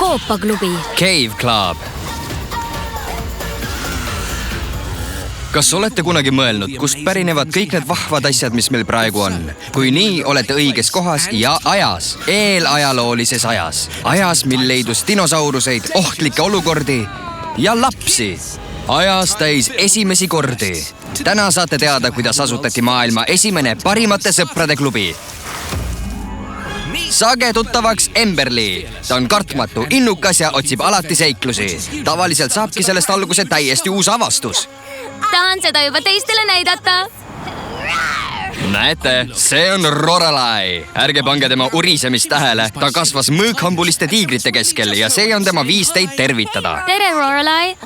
Koopaklubi. Cave Club. Kas olete kunagi mõelnud, kust pärinevad kõik need vahvad asjad, mis meil praegu on? Kui nii, olete õiges kohas ja ajas, eelajaloolises ajas. Ajas, mil leidus dinosauruseid, ohtlikke olukordi ja lapsi. Ajas täis esimesi kordi. Täna saate teada, kuidas asutati maailma esimene parimate sõprade klubi. Saage tuttavaks Emberly. Ta on kartmatu, innukas ja otsib alati seiklusi. Tavaliselt saabki sellest alguse täiesti uus avastus. Tahan seda juba teistele näidata. Näete, see on Lorelai. Ärge pange tema urisemist tähele. Ta kasvas mõõkhambuliste tiigrite keskel ja see on tema viis teid tervitada. Tere, Lorelai.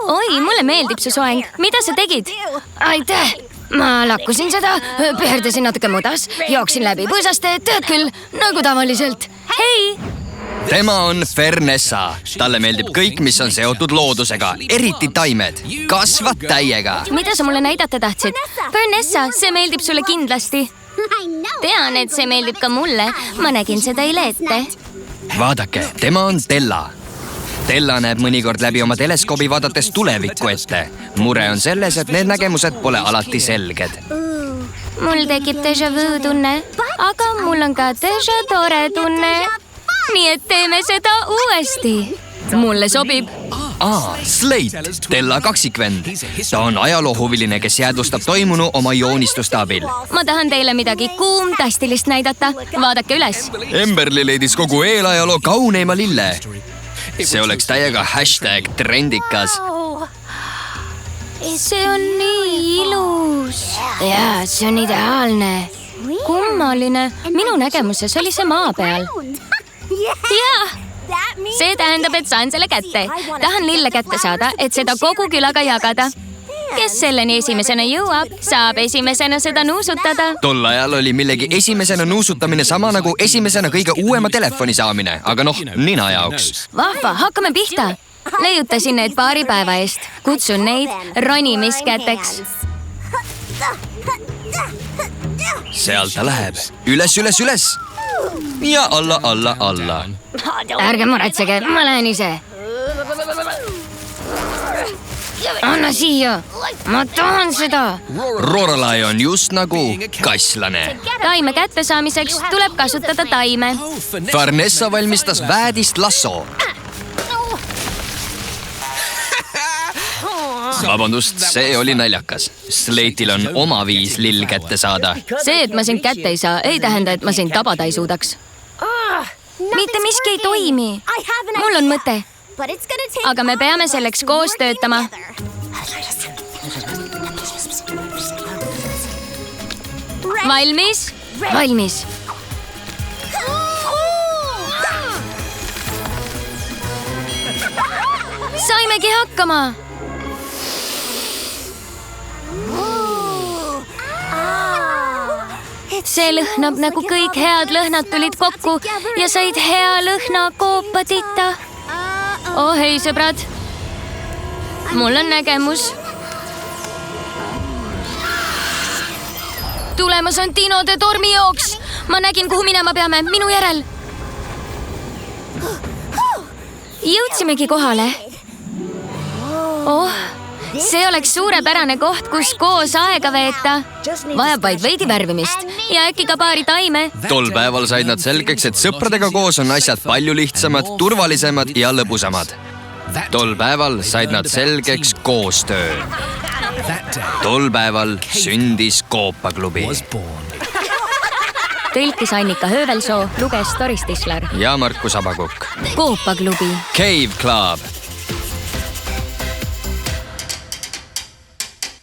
Oi, mulle meeldib su soeng. Mida sa tegid? Aitäh! Ma lakkusin seda, pöördasin natuke mudas, jooksin läbi põõsaste, tead küll, nagu tavaliselt. Hei! Tema on Fernessa. Talle meeldib kõik, mis on seotud loodusega, eriti taimed. Kasvad täiega. Mida sa mulle näidata tahtsid? Fernessa, see meeldib sulle kindlasti. Tean, et see meeldib ka mulle. Ma nägin seda eile ette. Vaadake, tema on Della. Della näeb mõnikord läbi oma teleskoobi vaadates tulevikku ette. Mure on selles, et need nägemused pole alati selged. Mul tekib déjà vu tunne, aga mul on ka déjà tore tunne. Nii et teeme seda uuesti. Mulle sobib. Slate, Della kaksikvend. Ta on ajaloohuviline, kes jäädvustab toimunu oma joonistuste abil. Ma tahan teile midagi kuumtastilist näidata. Vaadake üles. Emberly leidis kogu eelajaloo kauneima lille. See oleks täiega #trendikas. See on nii ilus. Jaa, see on ideaalne. Kummaline. Minu nägemuses oli see maa peal. Jaa! See tähendab, et saan selle kätte. Tahan lille kätte saada, et seda kogu külaga jagada. Kes selleni esimesena jõuab, saab esimesena seda nuusutada. Tol ajal oli millegi esimesena nuusutamine sama nagu esimesena kõige uuema telefoni saamine, aga nina jaoks. Vahva, hakkame pihta. Leiutasin need paari päeva eest. Kutsun neid ronimiskäteks. Sealt ta läheb. Üles, üles, üles. Ja alla. Ärge muretsege, ma lähen ise. Anna siia, ma tahan seda. Lorelai on just nagu kasslane. Taime kättesaamiseks tuleb kasutada taime. Fernessa valmistas väedist lasso. Vabandust, see oli naljakas. Slate'il on oma viis lill kätte saada. See, et ma sind kätte ei saa, ei tähenda, et ma sind tabada ei suudaks. Mitte miski ei toimi. Mul on mõte. Aga me peame selleks koos töötama. Valmis? Valmis. Saimegi hakkama. See lõhnab nagu kõik head lõhnad tulid kokku ja said hea lõhna koopatitta. Oh hei, sõbrad. Mul on nägemus. Tulemas on dinode tormijooks. Ma nägin, kuhu minema peame. Minu järel. Jõudsimegi kohale. Oh, see oleks suurepärane koht, kus koos aega veeta. Vajab vaid veidi värvimist ja äkki ka paari taime. Tol päeval said nad selgeks, et sõpradega koos on asjad palju lihtsamad, turvalisemad ja lõbusamad. Tol päeval said nad selgeks koostöö. Tol päeval sündis Koopaklubi. Tõlkis Annika Höövelsoo, luges Doris Tisler. Ja Markus Abakukk. Koopaklubi. Cave Club.